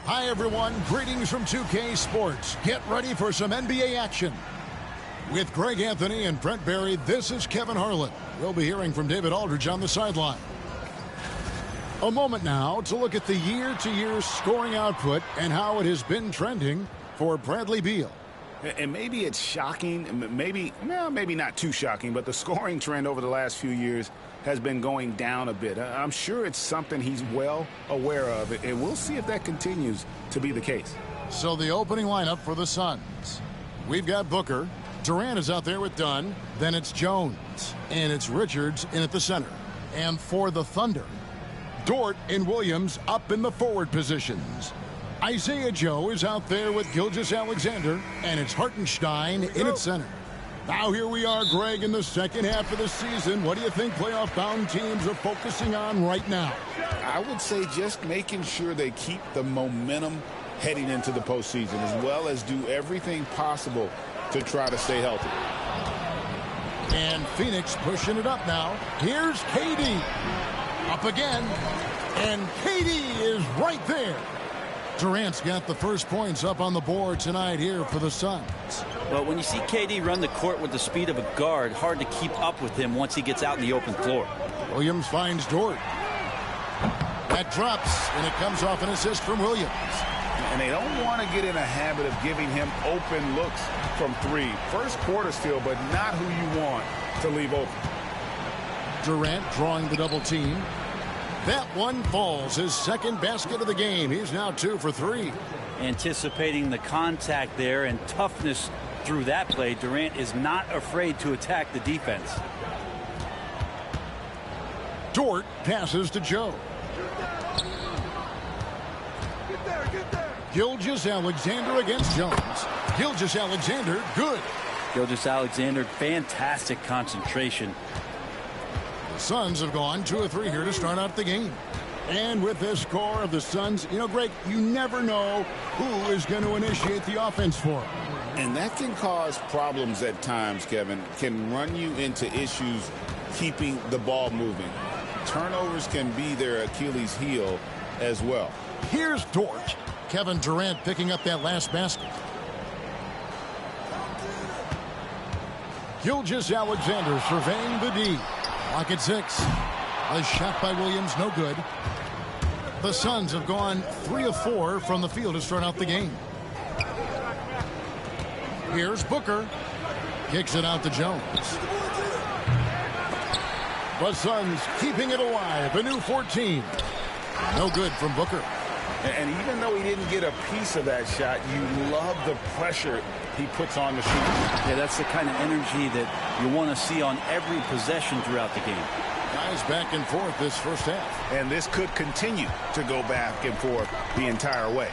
Hi, everyone. Greetings from 2K Sports. Get ready for some NBA action. With Greg Anthony and Brent Barry, this is Kevin Harlan. We'll be hearing from David Aldridge on the sideline. A moment now to look at the year-to-year scoring output and how it has been trending for Bradley Beal. And maybe it's shocking, maybe not too shocking, but the scoring trend over the last few years has been going down a bit. I'm sure it's something he's well aware of, and we'll see if that continues to be the case. So the opening lineup for the Suns. We've got Booker. Durant is out there with Dunn. Then it's Jones. And it's Richards in at the center. And for the Thunder, Dort and Williams up in the forward positions. Isaiah Joe is out there with Gilgeous-Alexander, and it's Hartenstein in at center. Now here we are, Greg, in the second half of the season. What do you think playoff-bound teams are focusing on right now? I would say just making sure they keep the momentum heading into the postseason, as well as do everything possible to try to stay healthy. And Phoenix pushing it up now. Here's KD. Up again. And KD is right there. Durant's got the first points up on the board tonight here for the Suns. Well, when you see KD run the court with the speed of a guard, hard to keep up with him once he gets out in the open floor. Williams finds Dort. That drops, and it comes off an assist from Williams. And they don't want to get in a habit of giving him open looks from three. First quarter still, but not who you want to leave open. Durant drawing the double team. That one falls, his second basket of the game. He's now 2 for 3. Anticipating the contact there and toughness through that play, Durant is not afraid to attack the defense. Dort passes to Joe. Gilgeous-Alexander against Jones. Gilgeous-Alexander, good. Gilgeous-Alexander, fantastic concentration. The Suns have gone 2 of 3 here to start out the game. And with this score of the Suns, you know, Greg, you never know who is going to initiate the offense for them. And that can cause problems at times, Kevin. Can run you into issues keeping the ball moving. Turnovers can be their Achilles heel as well. Here's Dort. Kevin Durant picking up that last basket. Gilgeous-Alexander surveying the D. Clock at 6. A shot by Williams, no good. The Suns have gone 3 of 4 from the field to start out the game. Here's Booker. Kicks it out to Jones. The Suns keeping it alive. A new 14. No good from Booker. And even though he didn't get a piece of that shot, you love the pressure he puts on the shooter. Yeah, that's the kind of energy that you want to see on every possession throughout the game. Guys back and forth this first half. And this could continue to go back and forth the entire way.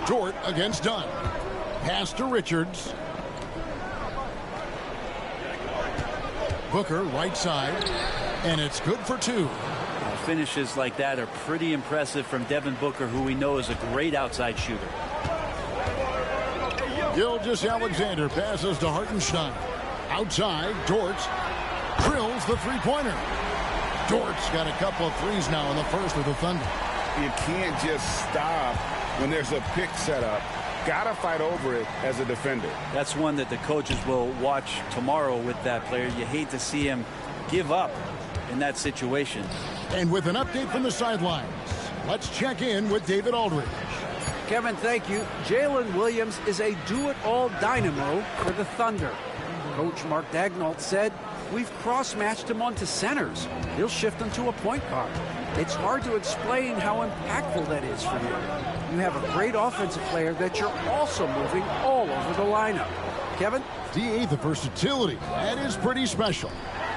Dort against Dunn. Pass to Richards. Booker right side. And it's good for 2. Finishes like that are pretty impressive from Devin Booker, who we know is a great outside shooter. Gilgeous-Alexander passes to Hartenstein. Outside, Dort drills the three-pointer. Dort's got a couple of threes now in the first of the Thunder. You can't just stop when there's a pick set up. Gotta fight over it as a defender. That's one that the coaches will watch tomorrow with that player. You hate to see him give up in that situation. And with an update from the sidelines, let's check in with David Aldridge. Kevin, thank you. Jalen Williams is a do-it-all dynamo for the Thunder. Coach Mark Daigneault said, "We've cross-matched him onto centers. He'll shift him to a point guard. It's hard to explain how impactful that is for you. You have a great offensive player that you're also moving all over the lineup." Kevin? D.A. the versatility. That is pretty special.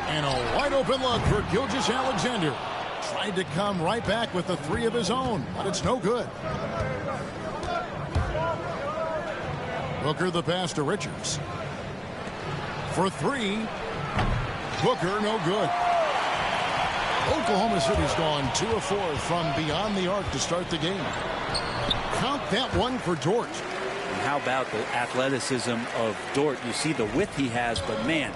And a wide-open look for Gilgeous-Alexander. Tried to come right back with the 3 of his own, but it's no good. Booker the pass to Richards. For 3. Booker no good. Oklahoma City's gone 2 of 4 from beyond the arc to start the game. Count that one for Dort. And how about the athleticism of Dort? You see the width he has, but man,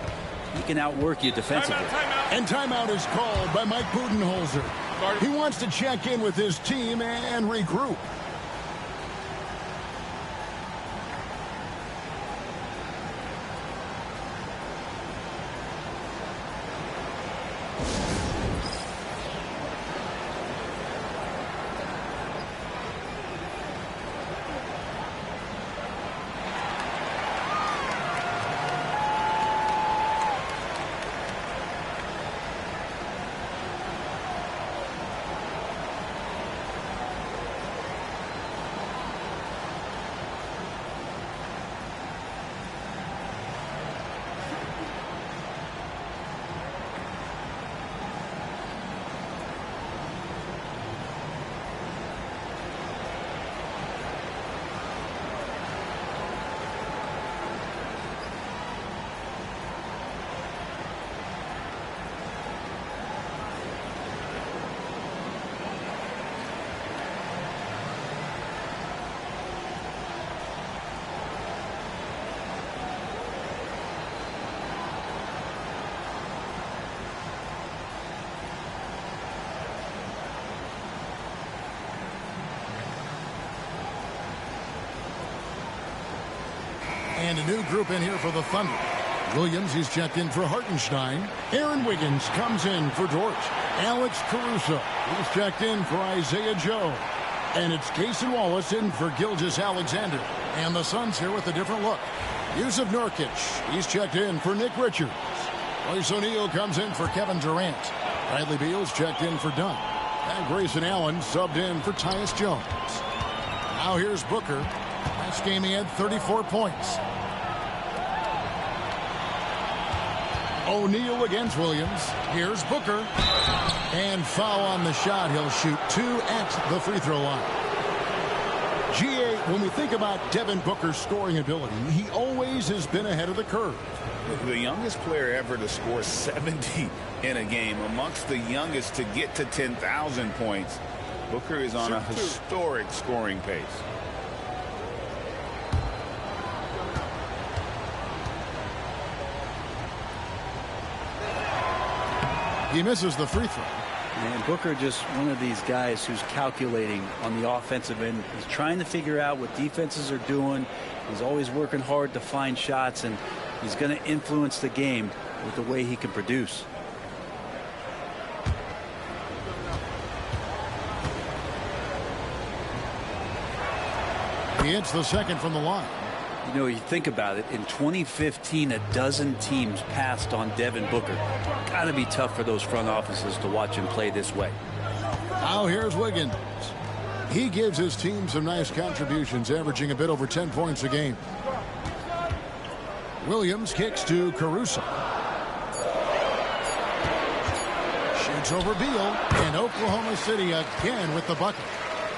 he can outwork you defensively. And timeout is called by Mike Budenholzer. He wants to check in with his team and regroup. And a new group in here for the Thunder. Williams, he's checked in for Hartenstein. Aaron Wiggins comes in for Dort. Alex Caruso, he's checked in for Isaiah Joe. And it's Cason Wallace in for Gilgeous Alexander. And the Suns here with a different look. Yusuf Nurkic, he's checked in for Nick Richards. Royce O'Neal comes in for Kevin Durant. Bradley Beal's checked in for Dunn. And Grayson Allen subbed in for Tyus Jones. Now here's Booker. Last game he had 34 points. O'Neal against Williams. Here's Booker. And foul on the shot. He'll shoot 2 at the free throw line. GA, when we think about Devin Booker's scoring ability, he always has been ahead of the curve. The youngest player ever to score 70 in a game, amongst the youngest to get to 10,000 points. Booker is on a historic scoring pace. He misses the free throw. And Booker just one of these guys who's calculating on the offensive end. He's trying to figure out what defenses are doing. He's always working hard to find shots, and he's going to influence the game with the way he can produce. He hits the second from the line. You know, you think about it, in 2015, a dozen teams passed on Devin Booker. Got to be tough for those front offices to watch him play this way. Now here's Wiggins. He gives his team some nice contributions, averaging a bit over 10 points a game. Williams kicks to Caruso. Shoots over Beal, and Oklahoma City again with the bucket.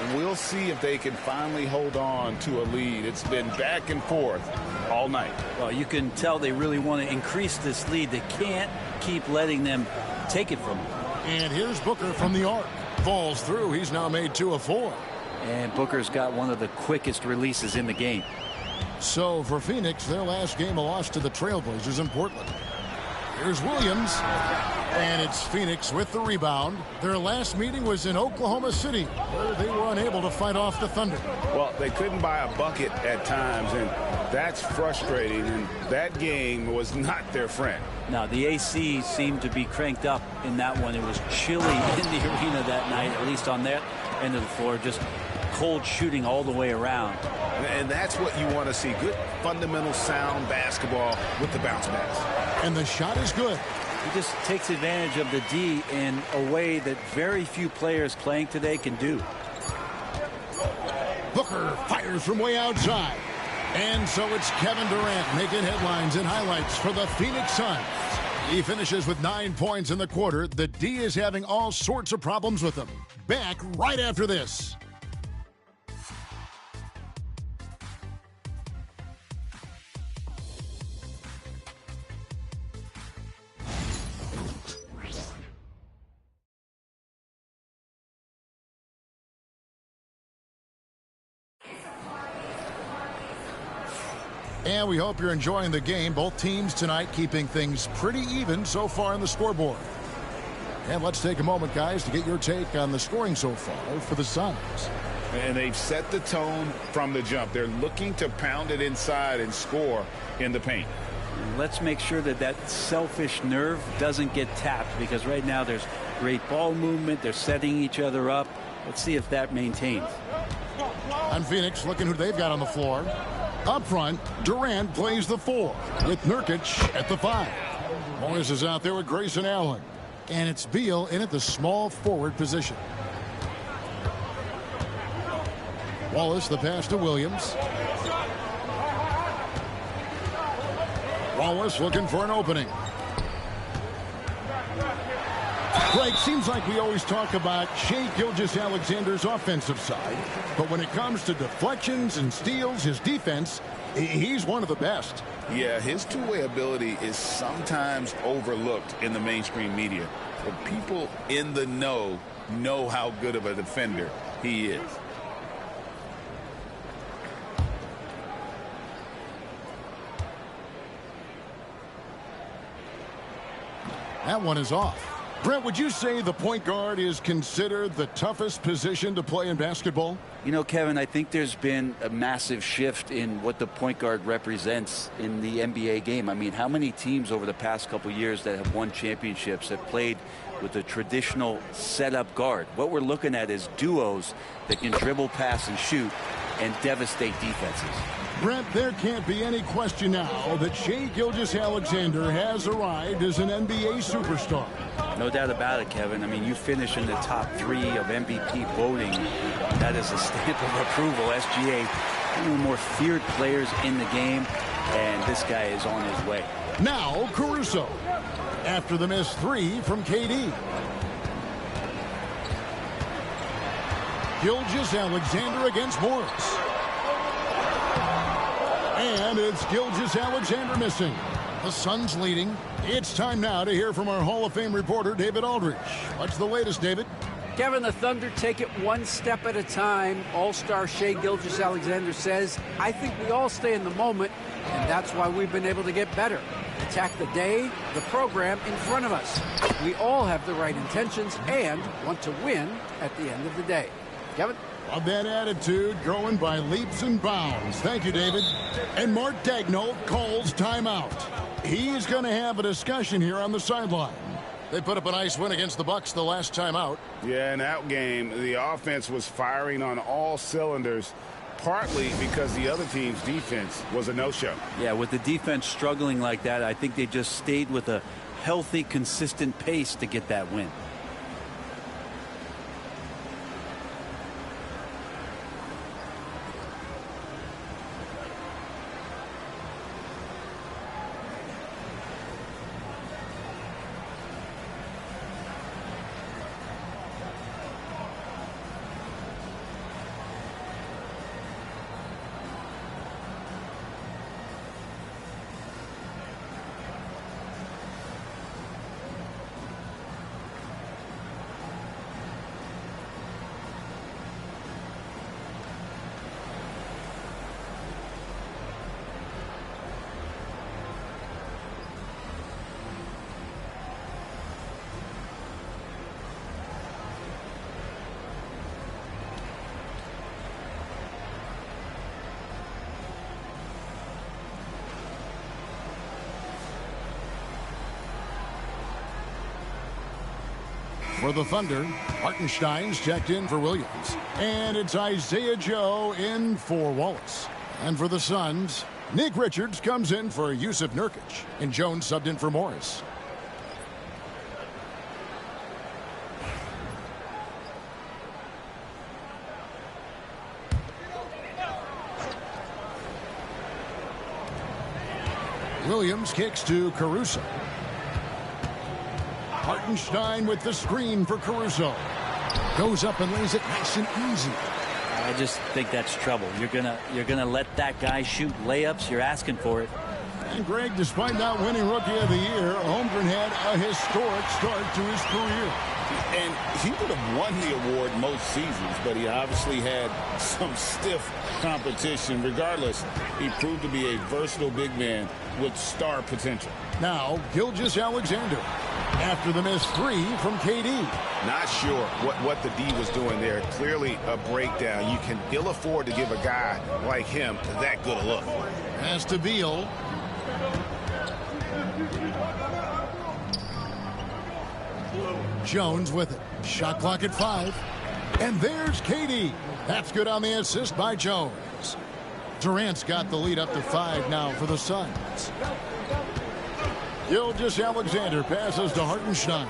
And we'll see if they can finally hold on to a lead. It's been back and forth all night. Well, you can tell they really want to increase this lead. They can't keep letting them take it from them. And here's Booker from the arc. Falls through. He's now made 2 of 4. And Booker's got one of the quickest releases in the game. So for Phoenix, their last game a loss to the Trailblazers in Portland. Here's Williams. And it's Phoenix with the rebound. Their last meeting was in Oklahoma City, where they were unable to fight off the Thunder. Well, they couldn't buy a bucket at times, and that's frustrating. And that game was not their friend. Now, the AC seemed to be cranked up in that one. It was chilly in the arena that night, at least on that end of the floor. Just cold shooting all the way around. And that's what you want to see. Good, fundamental, sound basketball with the bounce pass. And the shot is good. He just takes advantage of the D in a way that very few players playing today can do. Booker fires from way outside. And so it's Kevin Durant making headlines and highlights for the Phoenix Suns. He finishes with 9 points in the quarter. The D is having all sorts of problems with him. Back right after this. And we hope you're enjoying the game. Both teams tonight keeping things pretty even so far on the scoreboard. And let's take a moment, guys, to get your take on the scoring so far for the Suns. And they've set the tone from the jump. They're looking to pound it inside and score in the paint. Let's make sure that that selfish nerve doesn't get tapped, because right now there's great ball movement. They're setting each other up. Let's see if that maintains. On Phoenix, looking who they've got on the floor. Up front, Durant plays the 4 with Nurkic at the 5. Morris is out there with Grayson Allen. And it's Beal in at the small forward position. Wallace, the pass to Williams. Wallace looking for an opening. Blake, seems like we always talk about Shai Gilgeous-Alexander's offensive side, but when it comes to deflections and steals, his defense, he's one of the best. Yeah, his two-way ability is sometimes overlooked in the mainstream media, but people in the know how good of a defender he is. That one is off. Brent, would you say the point guard is considered the toughest position to play in basketball? You know, Kevin, I think there's been a massive shift in what the point guard represents in the NBA game. I mean, how many teams over the past couple years that have won championships have played with a traditional setup guard? What we're looking at is duos that can dribble, pass, and shoot and devastate defenses. Brent, there can't be any question now that Shai Gilgeous-Alexander has arrived as an NBA superstar. No doubt about it, Kevin. I mean, you finish in the top 3 of MVP voting. That is a stamp of approval. SGA, one of the more feared players in the game, and this guy is on his way. Now, Caruso, after the missed 3 from KD. Gilgeous-Alexander against Morris. And it's Gilgeous-Alexander missing. The Suns leading. It's time now to hear from our Hall of Fame reporter, David Aldridge. What's the latest, David? Kevin, the Thunder take it one step at a time. All-star Shai Gilgeous-Alexander says, I think we all stay in the moment, and that's why we've been able to get better. Attack the day, the program in front of us. We all have the right intentions and want to win at the end of the day. Kevin? Love that attitude, growing by leaps and bounds. Thank you, David. And Mark Daigneault calls timeout. He's going to have a discussion here on the sideline. They put up a nice win against the Bucks the last time out. Yeah, in that game, the offense was firing on all cylinders, partly because the other team's defense was a no-show. Yeah, with the defense struggling like that, I think they just stayed with a healthy, consistent pace to get that win. For the Thunder, Hartenstein's checked in for Williams. And it's Isaiah Joe in for Wallace. And for the Suns, Nick Richards comes in for Yusuf Nurkic. And Jones subbed in for Morris. Williams kicks to Caruso. Hartenstein with the screen for Caruso. Goes up and lays it nice and easy. I just think that's trouble. You're gonna let that guy shoot layups. You're asking for it. And Greg, despite not winning Rookie of the Year, Holmgren had a historic start to his career. And he would have won the award most seasons, but he obviously had some stiff competition. Regardless, he proved to be a versatile big man with star potential. Now, Gilgeous-Alexander. after the missed three from KD. Not sure what the D was doing there. Clearly a breakdown. You can ill afford to give a guy like him that good a look. Pass to Beal. Jones with it. Shot clock at 5. And there's KD. That's good on the assist by Jones. Durant's got the lead up to 5 now for the Suns. Gilgeous-Alexander passes to Hartenstein.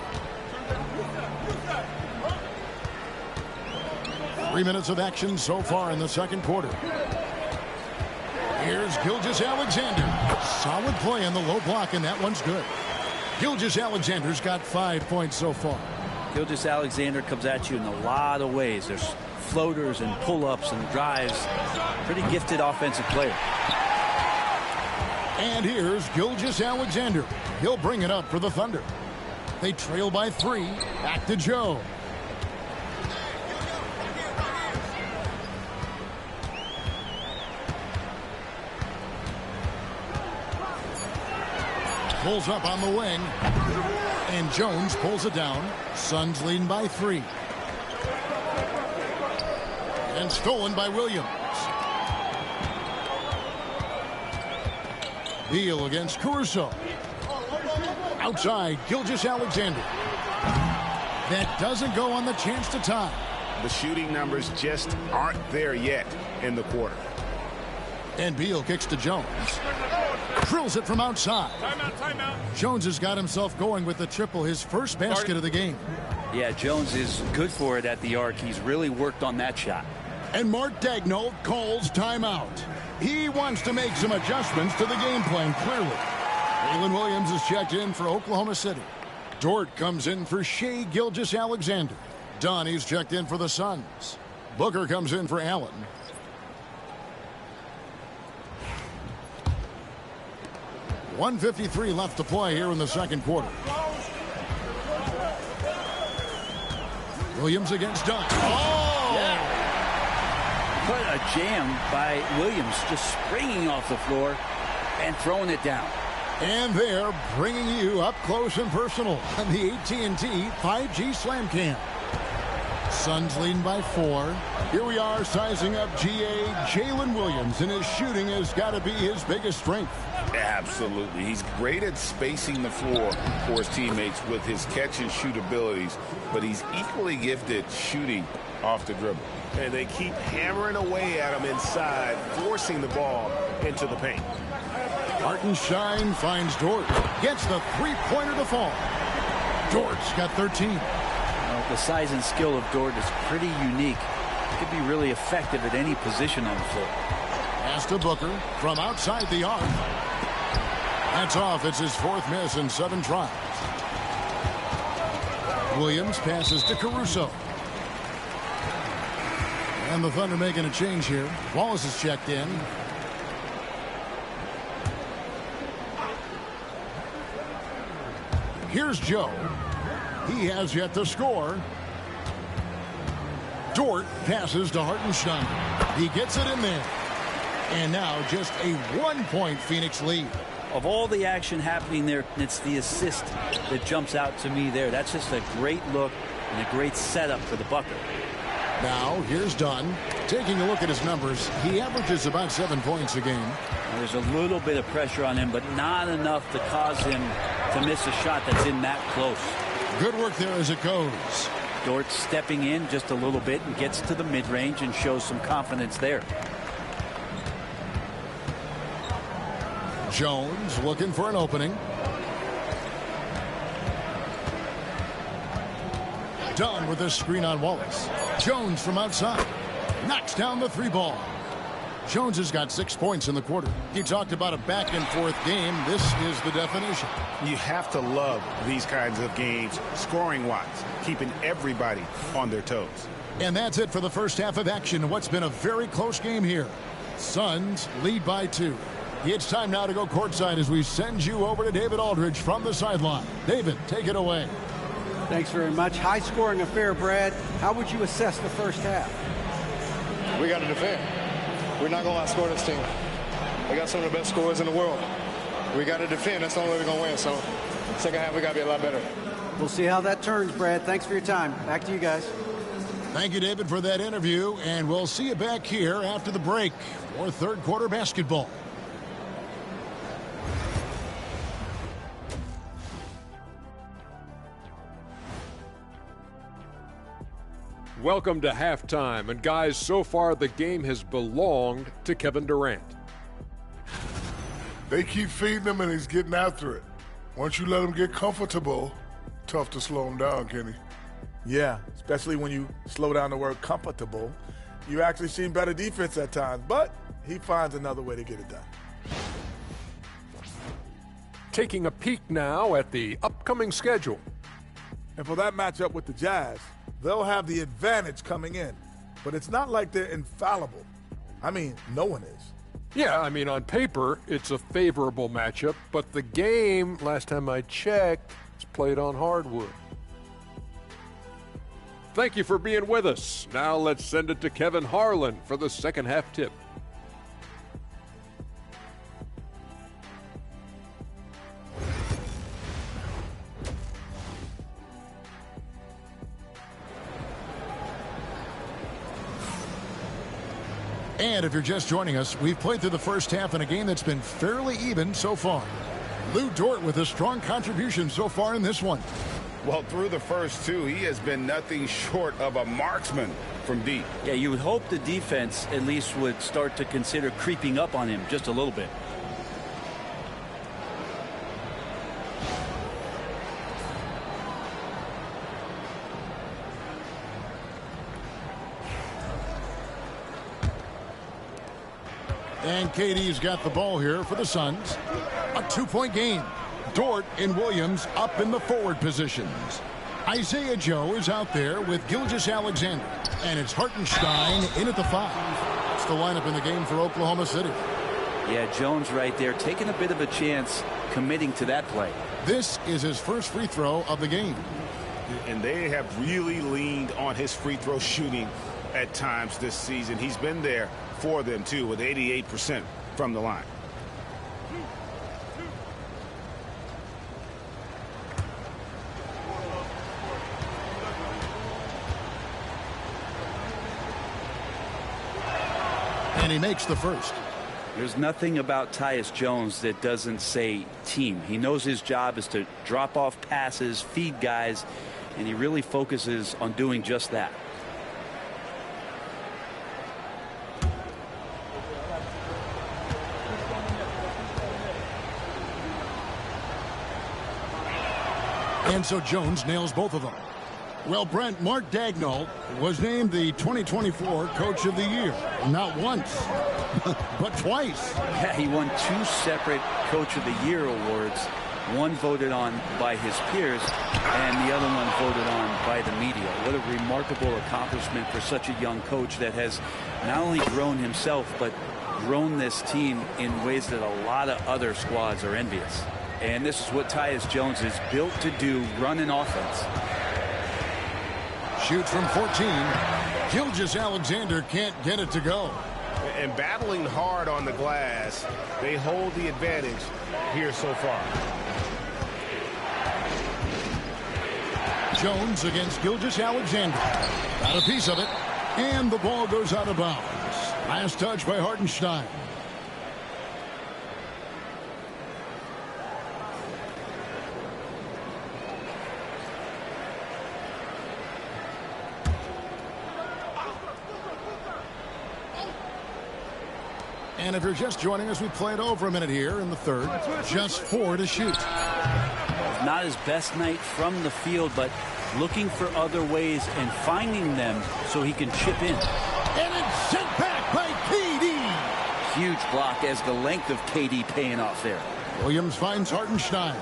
3 minutes of action so far in the second quarter. Here's Gilgeous-Alexander. Solid play on the low block, and that one's good. Gilgeous-Alexander's got 5 points so far. Gilgeous-Alexander comes at you in a lot of ways. There's floaters and pull-ups and drives. Pretty gifted offensive player. And here's Gilgeous-Alexander. He'll bring it up for the Thunder. They trail by 3. Back to Joe. Pulls up on the wing. And Jones pulls it down. Suns leading by 3. And stolen by Williams. Beal against Caruso. Outside, Gilgeous-Alexander. That doesn't go on the chance to tie. The shooting numbers just aren't there yet in the quarter. And Beal kicks to Jones. Drills it from outside. Timeout. Jones has got himself going with the triple, his first basket of the game. Yeah, Jones is good for it at the arc. He's really worked on that shot. And Mark Daigneault calls timeout. He wants to make some adjustments to the game plan, clearly. Jalen Williams is checked in for Oklahoma City. Dort comes in for Shai Gilgeous-Alexander. Donnie's checked in for the Suns. Booker comes in for Allen. .153 left to play here in the second quarter. Williams against Dunn. Oh! Yeah. What a jam by Williams, just springing off the floor and throwing it down. And they're bringing you up close and personal on the AT&T 5G Slam Cam. Suns leading by 4. Here we are sizing up GA Jalen Williams, and his shooting has got to be his biggest strength. Absolutely. He's great at spacing the floor for his teammates with his catch and shoot abilities, but he's equally gifted shooting off the dribble. And they keep hammering away at him inside, forcing the ball into the paint. Hartenstein finds Dort. Gets the three-pointer to fall. Dort's got 13. Well, the size and skill of Dort is pretty unique. He could be really effective at any position on the floor. Pass to Booker from outside the arc. That's off. It's his 4th miss in 7 tries. Williams passes to Caruso. And the Thunder making a change here. Wallace is checked in. Here's Joe. He has yet to score. Dort passes to Hartenstein. He gets it in there. And now just a 1-point Phoenix lead. Of all the action happening there, it's the assist that jumps out to me there. That's just a great look and a great setup for the bucket. Now, here's Dunn. Taking a look at his numbers, he averages about 7 points a game. There's a little bit of pressure on him, but not enough to cause him to miss a shot that's in that close. Good work there as it goes. Dort stepping in just a little bit and gets to the mid-range and shows some confidence there. Jones looking for an opening. Dunn with a screen on Wallace. Jones from outside. Knocks down the 3-ball. Jones has got 6 points in the quarter. He talked about a back-and-forth game. This is the definition. You have to love these kinds of games, scoring-wise, keeping everybody on their toes. And that's it for the first half of action. What's been a very close game here. Suns lead by 2. It's time now to go courtside as we send you over to David Aldridge from the sideline. David, take it away. Thanks very much. High-scoring affair, Brad. How would you assess the first half? We got to defend. We're not going to outscore this team. They got some of the best scorers in the world. We got to defend. That's the only way we're going to win. So Second half, we got to be a lot better. We'll see how that turns, Brad. Thanks for your time. Back to you guys. Thank you, David, for that interview, and we'll see you back here after the break for third quarter basketball. Welcome to halftime, and guys, so far the game has belonged to Kevin Durant. They keep feeding him, and he's getting after it. Once you let him get comfortable, tough to slow him down, Kenny. Yeah, especially when you slow down the word comfortable. You actually see better defense at times, but he finds another way to get it done. Taking a peek now at the upcoming schedule. And for that matchup with the Jazz, they'll have the advantage coming in. But it's not like they're infallible. I mean, no one is. Yeah, I mean, on paper, it's a favorable matchup, but the game, last time I checked, is played on hardwood. Thank you for being with us. Now let's send it to Kevin Harlan for the second half tip. And if you're just joining us, we've played through the first half in a game that's been fairly even so far. Lou Dort with a strong contribution so far in this one. Well, through the first two, he has been nothing short of a marksman from deep. Yeah, you would hope the defense at least would start to consider creeping up on him just a little bit. And KD's got the ball here for the Suns. A two-point game. Dort and Williams up in the forward positions. Isaiah Joe is out there with Gilgeous-Alexander. And it's Hartenstein in at the 5. It's the lineup in the game for Oklahoma City. Yeah, Jones right there taking a bit of a chance committing to that play. This is his first free throw of the game. And they have really leaned on his free throw shooting at times this season. He's been there for them, too, with 88% from the line. And he makes the first. There's nothing about Tyus Jones that doesn't say team. He knows his job is to drop off passes, feed guys, and he really focuses on doing just that. And so Jones nails both of them. Well, Brent, Mark Daigneault was named the 2024 Coach of the Year. Not once, but twice. Yeah, he won 2 separate Coach of the Year awards. One voted on by his peers, and the other one voted on by the media. What a remarkable accomplishment for such a young coach that has not only grown himself, but grown this team in ways that a lot of other squads are envious. And this is what Tyus Jones is built to do, run an offense. Shoots from 14. Gilgeous-Alexander can't get it to go. And battling hard on the glass, they hold the advantage here so far. Jones against Gilgeous-Alexander. Got a piece of it. And the ball goes out of bounds. Last touch by Hartenstein. And if you're just joining us, we played over a minute here in the third. Just 4 to shoot. Not his best night from the field, but looking for other ways and finding them so he can chip in. And it's sent back by KD. Huge block as the length of KD paying off there. Williams finds Hartenstein.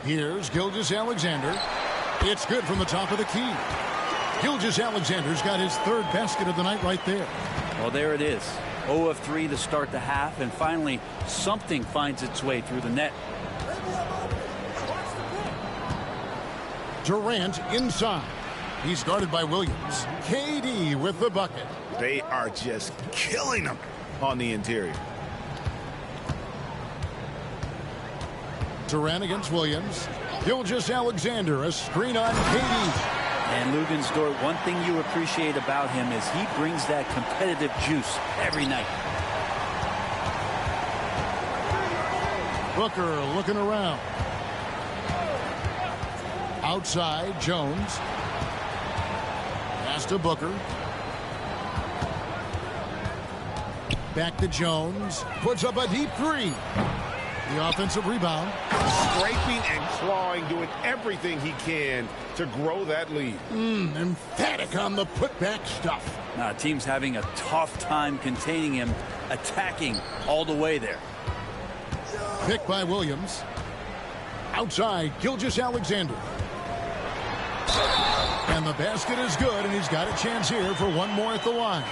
Here's Gilgeous-Alexander. It's good from the top of the key. Gilgeous-Alexander's got his 3rd basket of the night right there. Well, there it is. 0 of 3 to start the half, and finally something finds its way through the net. Durant inside. He's guarded by Williams. KD with the bucket. They are just killing them on the interior. Durant against Williams. Gilgeous-Alexander, a screen on Katie. And Lugensdort, one thing you appreciate about him is he brings that competitive juice every night. Booker looking around. Outside, Jones. Pass to Booker. Back to Jones. Puts up a deep three. The offensive rebound. Scraping and clawing, doing everything he can to grow that lead. Emphatic on the putback stuff. Now, team's having a tough time containing him, attacking all the way there. Pick by Williams. Outside, Gilgeous-Alexander. And the basket is good, and he's got a chance here for one more at the line.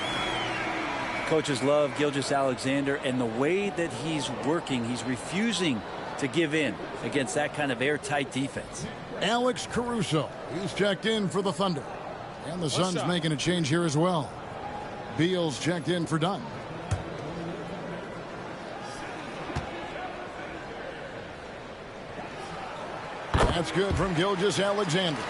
Coaches love Gilgeous-Alexander, and the way that he's working, he's refusing to give in against that kind of airtight defense. Alex Caruso, he's checked in for the Thunder. And the Suns making a change here as well. Beal's checked in for Dunn. That's good from Gilgeous-Alexander.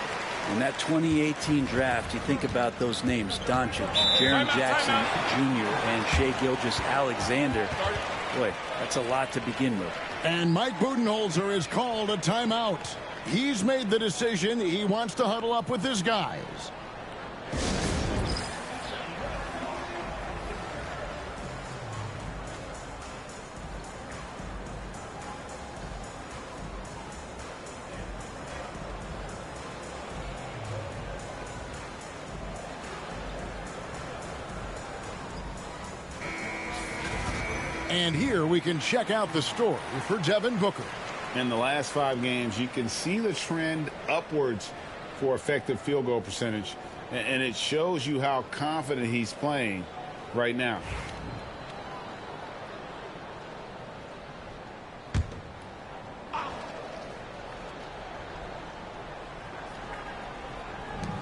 In that 2018 draft, you think about those names: Doncic, Jaren Jackson Jr., and Shai Gilgeous-Alexander. Boy, that's a lot to begin with. And Mike Budenholzer has called a timeout. He's made the decision. He wants to huddle up with his guys. And here we can check out the story for Devin Booker. In the last 5 games, you can see the trend upwards for effective field goal percentage. And it shows you how confident he's playing right now.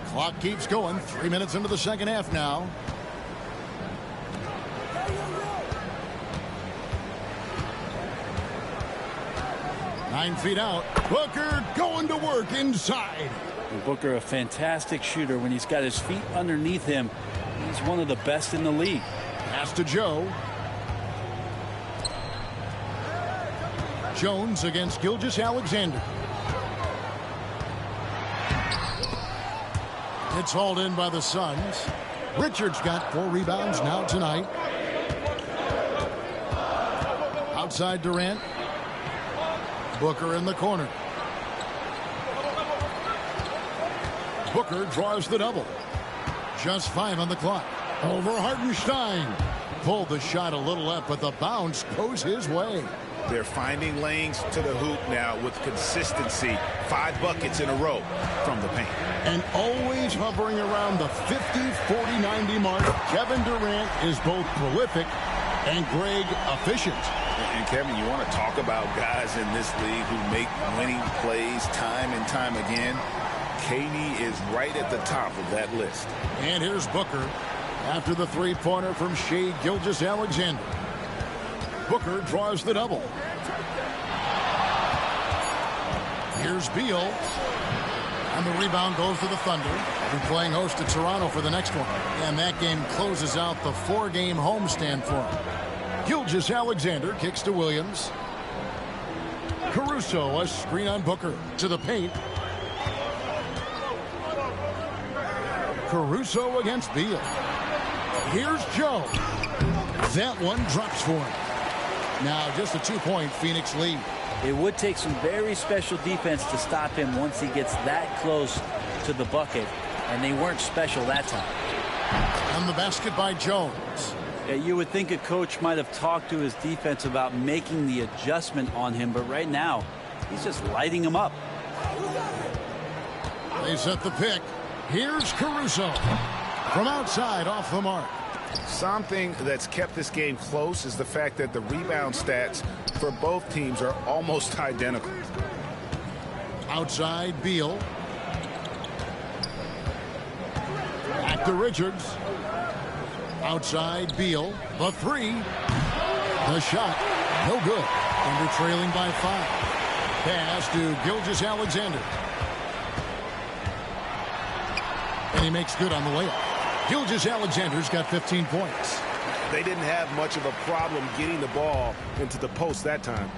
Clock keeps going. 3 minutes into the second half now. Nine feet out. Booker going to work inside. And Booker, a fantastic shooter. When he's got his feet underneath him, he's one of the best in the league. Pass to Joe. Jones against Gilgeous-Alexander. It's hauled in by the Suns. Richards got 4 rebounds now tonight. Outside Durant. Booker in the corner. Booker draws the double. Just 5 on the clock. Over Hartenstein. Pulled the shot a little left, but the bounce goes his way. They're finding lanes to the hoop now with consistency. 5 buckets in a row from the paint. And always hovering around the 50, 40, 90 mark. Kevin Durant is both prolific and Greg efficient. And Kevin, you want to talk about guys in this league who make winning plays time and time again. KD is right at the top of that list. And here's Booker after the three-pointer from Shai Gilgeous-Alexander. Booker draws the double. Here's Beal. And the rebound goes to the Thunder. They're playing host to Toronto for the next one. And that game closes out the 4-game homestand for them. Gilgeous-Alexander kicks to Williams. Caruso, a screen on Booker to the paint. Caruso against Beal. Here's Joe. That one drops for him. Now just a 2-point Phoenix lead. It would take some very special defense to stop him once he gets that close to the bucket, and they weren't special that time. And the basket by Jones. Yeah, you would think a coach might have talked to his defense about making the adjustment on him, but right now he's just lighting him up. They set the pick. Here's Caruso from outside off the mark. Something that's kept this game close is the fact that the rebound stats for both teams are almost identical. Outside Beal. Back to Richards. Outside Beal. The 3. The shot. No good. And they're trailing by 5. pass to Gilgeous-Alexander. And he makes good on the layup. Gilgeous-Alexander's got 15 points. They didn't have much of a problem getting the ball into the post that time.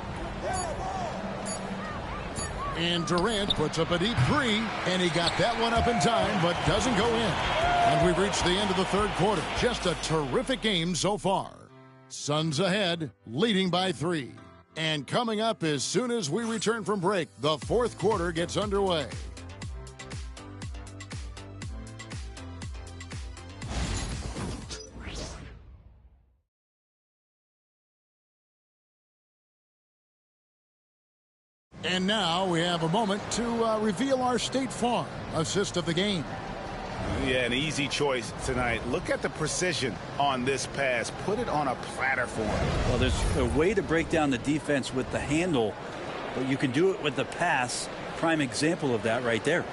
And Durant puts up a deep three, and he got that one up in time, but doesn't go in. And we've reached the end of the third quarter. Just a terrific game so far. Suns ahead, leading by 3. And coming up as soon as we return from break, the fourth quarter gets underway. And now we have a moment to reveal our State Farm assist of the game. Yeah, an easy choice tonight. Look at the precision on this pass. Put it on a platter for him. Well, there's a way to break down the defense with the handle, but you can do it with the pass. Prime example of that right there.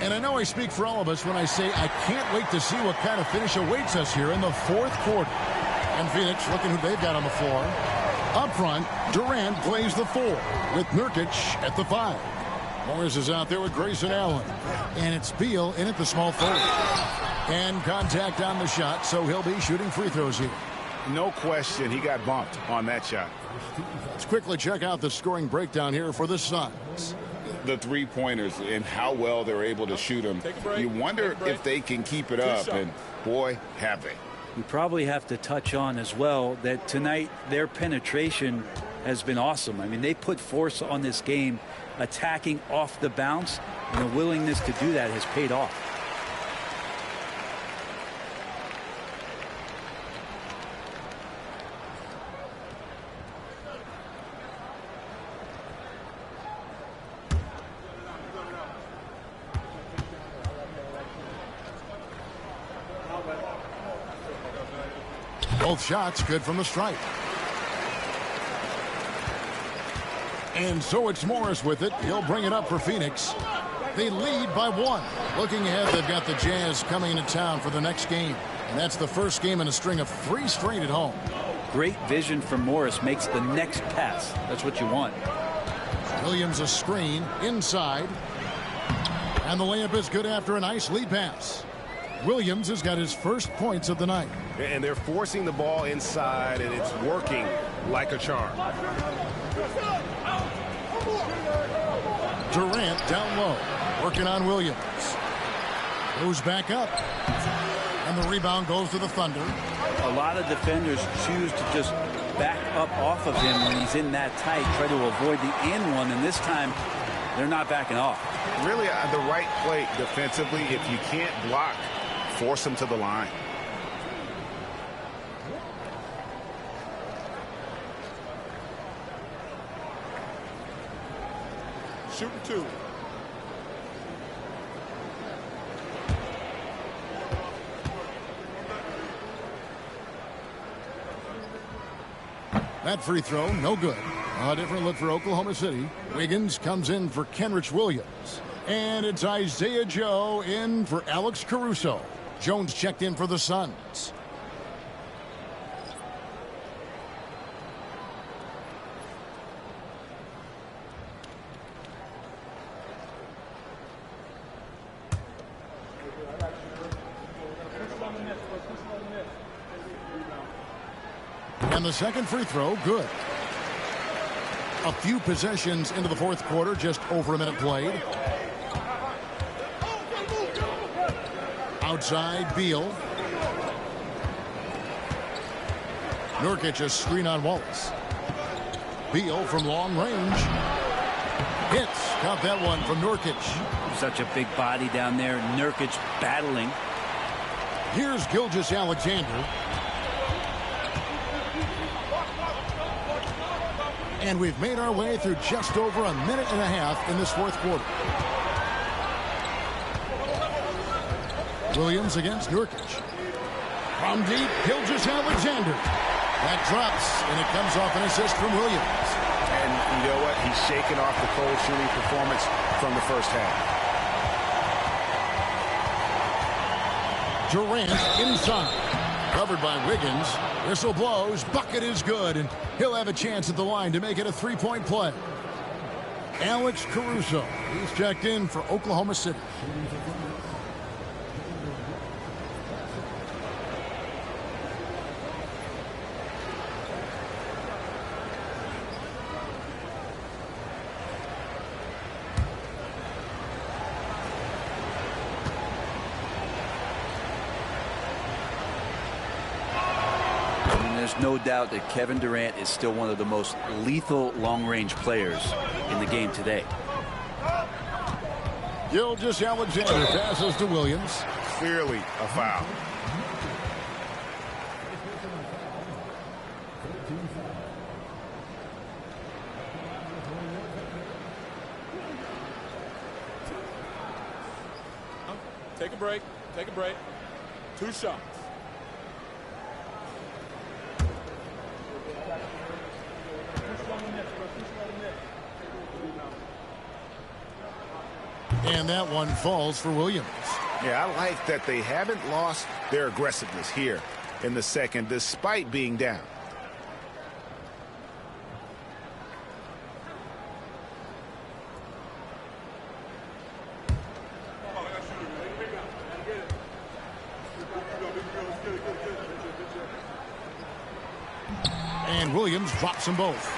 And I know I speak for all of us when I say I can't wait to see what kind of finish awaits us here in the fourth quarter. And Phoenix, looking who they've got on the floor. Up front, Durant plays the 4 with Nurkic at the 5. Morris is out there with Grayson Allen. And it's Beal in at the small forward. And contact on the shot, so he'll be shooting free throws here. No question, he got bumped on that shot. Let's quickly check out the scoring breakdown here for the Suns. The three-pointers and how well they're able to shoot them. You wonder if they can keep it up, and boy, have they. We probably have to touch on as well that tonight their penetration has been awesome. I mean, they put force on this game, attacking off the bounce, and the willingness to do that has paid off. Both shots good from the stripe. And so it's Morris with it. He'll bring it up for Phoenix. They lead by 1. Looking ahead, they've got the Jazz coming into town for the next game. And that's the first game in a string of 3 straight at home. Great vision from Morris, makes the next pass. That's what you want. Williams a screen inside. And the layup is good after a nice lead pass. Williams has got his first points of the night. And they're forcing the ball inside, and it's working like a charm. Durant down low, working on Williams. Goes back up. And the rebound goes to the Thunder. A lot of defenders choose to just back up off of him when he's in that tight, try to avoid the and one, and this time they're not backing off. Really the right play defensively. If you can't block, force him to the line. Shooting 2. That free throw, no good. A different look for Oklahoma City. Wiggins comes in for Kenrich Williams. And it's Isaiah Joe in for Alex Caruso. Jones checked in for the Suns. And the second free throw, good. A few possessions into the fourth quarter, just over a minute played. Outside, Beal. Nurkic a screen on Wallace. Beal from long range. Hits. Count that one from Nurkic. Such a big body down there. Nurkic battling. Here's Gilgeous-Alexander. And we've made our way through just over a minute and a half in this fourth quarter. Williams against Nurkic. From deep, Gilgeous-Alexander. That drops, and it comes off an assist from Williams. And you know what? He's shaking off the cold shooting performance from the first half. Durant inside. Covered by Wiggins. Whistle blows. Bucket is good, and he'll have a chance at the line to make it a three-point play. Alex Caruso. He's checked in for Oklahoma City. There's no doubt that Kevin Durant is still one of the most lethal long-range players in the game today. Gilgeous-Alexander passes to Williams. Clearly a foul. Take a break. Take a break. 2 shots. And that one falls for Williams. Yeah, I like that they haven't lost their aggressiveness here in the second, despite being down. And Williams drops them both.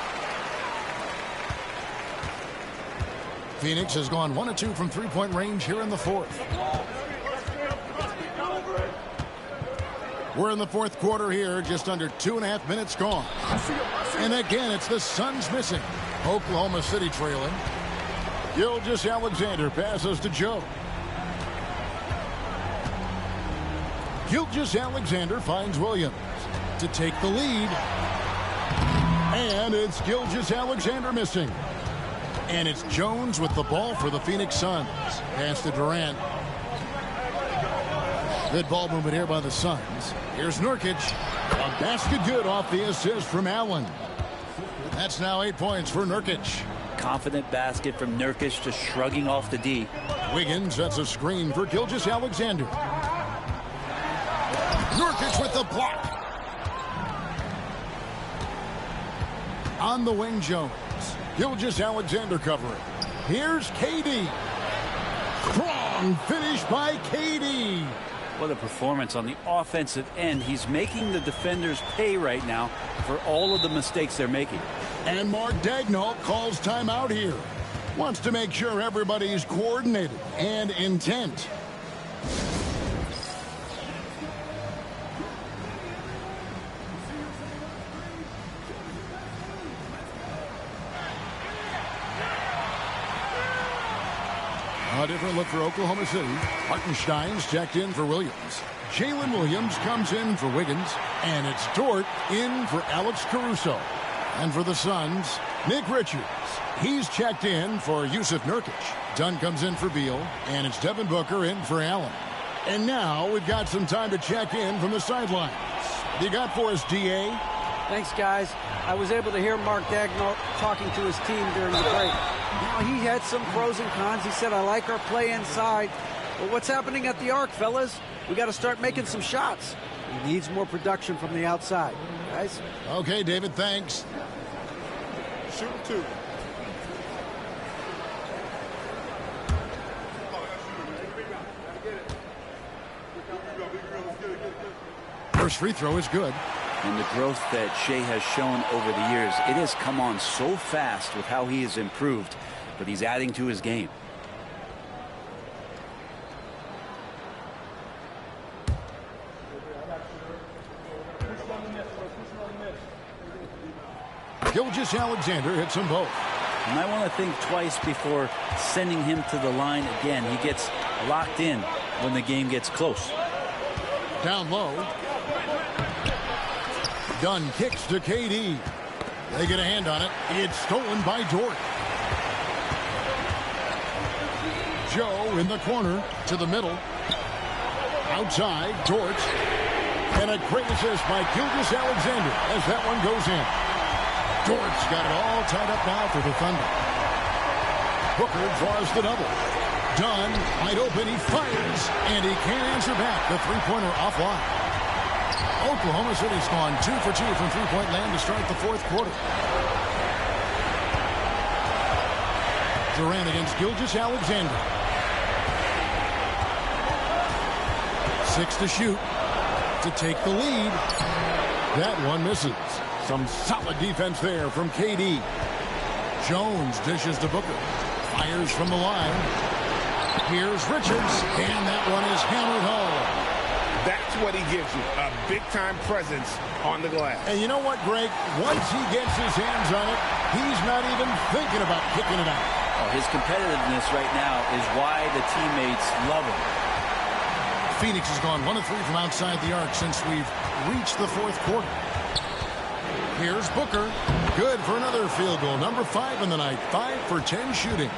Phoenix has gone 1 of 2 from three-point range here in the fourth. We're in the fourth quarter here, just under 2.5 minutes gone. And again, it's the Suns missing. Oklahoma City trailing. Gilgeous-Alexander passes to Joe. Gilgeous-Alexander finds Williams to take the lead. And it's Gilgeous-Alexander missing. And it's Jones with the ball for the Phoenix Suns. Pass to Durant. Good ball movement here by the Suns. Here's Nurkic. A basket good off the assist from Allen. That's now 8 points for Nurkic. Confident basket from Nurkic, just shrugging off the D. Wiggins sets a screen for Gilgeous-Alexander. Nurkic with the block. On the wing, Jones. Gilgeous-Alexander covering. Here's KD. Strong finish by KD. What a performance on the offensive end. He's making the defenders pay right now for all of the mistakes they're making. And Mark Daigneault calls timeout here. Wants to make sure everybody's coordinated and intent. A different look for Oklahoma City. Hartenstein's checked in for Williams. Jalen Williams comes in for Wiggins. And it's Dort in for Alex Caruso. And for the Suns, Nick Richards. He's checked in for Yusuf Nurkic. Dunn comes in for Beal. And it's Devin Booker in for Allen. And now we've got some time to check in from the sidelines. What do you got for us, D.A.? Thanks, guys. I was able to hear Mark Daigneault talking to his team during the break. He had some pros and cons. He said, I like our play inside. But what's happening at the arc, fellas? We got to start making some shots. He needs more production from the outside. Guys? Okay, David, thanks. Shoot 2. First free throw is good. And the growth that Shea has shown over the years, it has come on so fast with how he has improved, but he's adding to his game. Gilgeous-Alexander hits them both. You might want to think twice before sending him to the line again. He gets locked in when the game gets close. Down low. Dunn kicks to KD. They get a hand on it. It's stolen by Dort. Joe in the corner to the middle. Outside, Dort. And a great assist by Gilgeous-Alexander as that one goes in. Dort's got it all tied up now for the Thunder. Booker draws the double. Dunn, wide open, he fires, and he can't answer back. The three-pointer offline. Oklahoma City's gone 2 for 2 from three-point land to start the fourth quarter. Durant against Gilgeous-Alexander. 6 to shoot to take the lead. That one misses. Some solid defense there from KD. Jones dishes to Booker. Fires from the line. Here's Richards, and that one is hammered home. That's what he gives you, a big-time presence on the glass. And you know what, Greg? Once he gets his hands on it, he's not even thinking about kicking it out. Oh, his competitiveness right now is why the teammates love him. Phoenix has gone 1 of 3 from outside the arc since we've reached the fourth quarter. Here's Booker. Good for another field goal. Number 5 in the night. 5 for 10 shooting.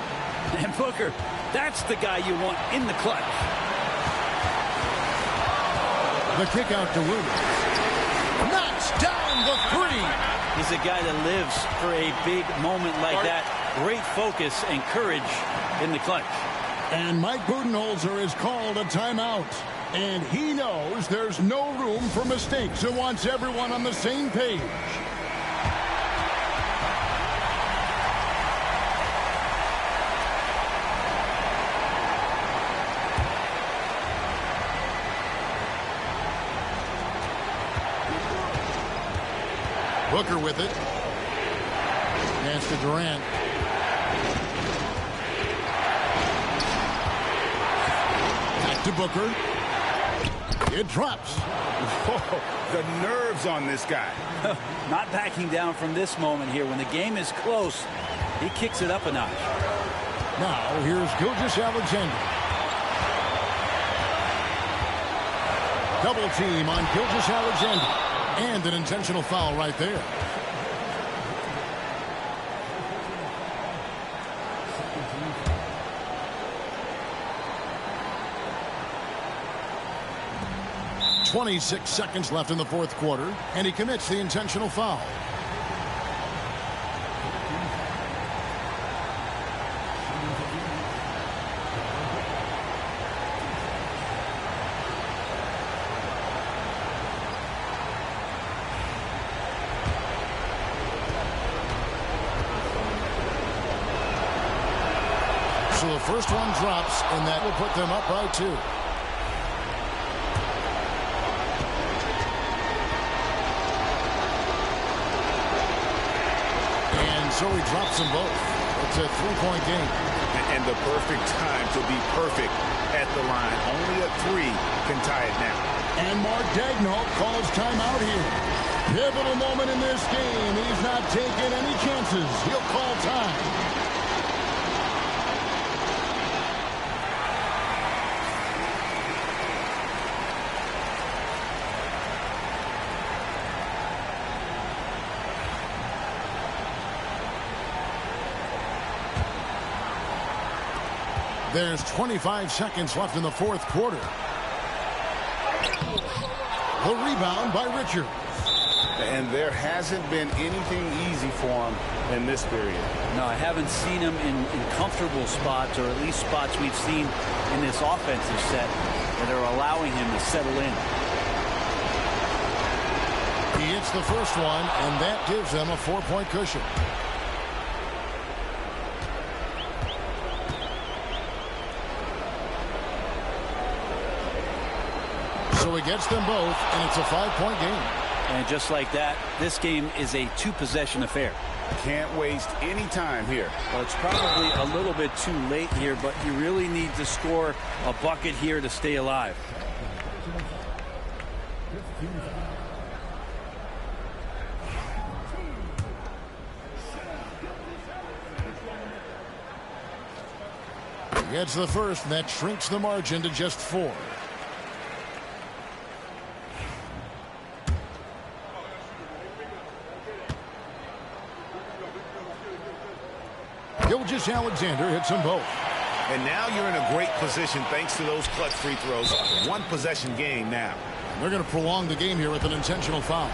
And Booker, that's the guy you want in the clutch. The kick out to Williams. Knocks down the 3. He's a guy that lives for a big moment like that. Great focus and courage in the clutch. And Mike Budenholzer has called a timeout. And he knows there's no room for mistakes and wants everyone on the same page. Booker with it. Pass to Durant. Back to Booker. It drops. Oh, the nerves on this guy. Not backing down from this moment here. When the game is close, he kicks it up a notch. Now here's Gilgeous-Alexander. Double team on Gilgeous-Alexander. And an intentional foul right there. .26 seconds left in the fourth quarter, and he commits the intentional foul. So the first one drops, and that will put them up by 2. And so he drops them both. It's a 3-point game. And the perfect time to be perfect at the line. Only a 3 can tie it now. And Mark Daigneault calls timeout here. Pivotal moment in this game. He's not taking any chances. He'll call time. There's 25 seconds left in the fourth quarter. The rebound by Richards. And there hasn't been anything easy for him in this period. No, I haven't seen him in comfortable spots, or at least spots we've seen in this offensive set that are allowing him to settle in. He hits the first one, and that gives them a 4-point cushion. So he gets them both, and it's a 5-point game. And just like that, this game is a 2-possession affair. Can't waste any time here. Well, it's probably a little bit too late here, but you really need to score a bucket here to stay alive. He gets the first, and that shrinks the margin to just 4. Gilgeous-Alexander hits them both. And now you're in a great position thanks to those clutch free throws. 1-possession game now. They're going to prolong the game here with an intentional foul.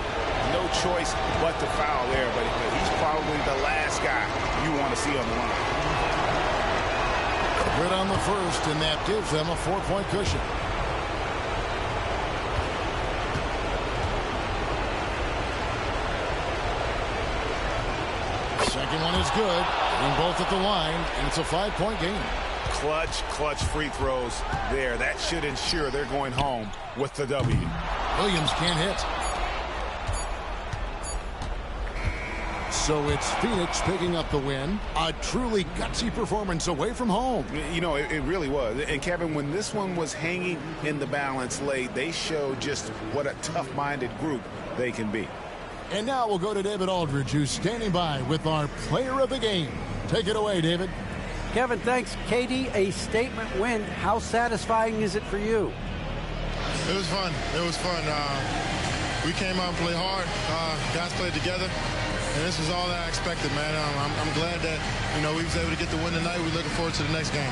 No choice but to foul there, but he's probably the last guy you want to see on the line. Good on the first, and that gives them a 4-point cushion. one is good. Hitting both at the line, and it's a 5-point game. Clutch free throws there. That should ensure they're going home with the W. Williams can't hit. So it's Phoenix picking up the win. A truly gutsy performance away from home. You know, it really was. And Kevin, when this one was hanging in the balance late, they showed just what a tough-minded group they can be. And now we'll go to David Aldridge, who's standing by with our player of the game. Take it away, David. Kevin, thanks. KD, a statement win. How satisfying is it for you? It was fun. It was fun. We came out and played hard. Guys played together. And this was all that I expected, man. I'm glad that, we was able to get the win tonight. We're looking forward to the next game.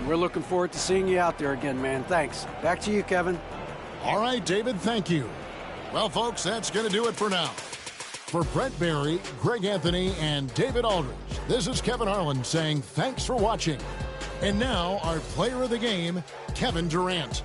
We're looking forward to seeing you out there again, man. Thanks. Back to you, Kevin. All right, David, thank you. Well, folks, that's going to do it for now. For Brett Barry, Greg Anthony, and David Aldridge, this is Kevin Harlan saying thanks for watching. And now, our player of the game, Kevin Durant.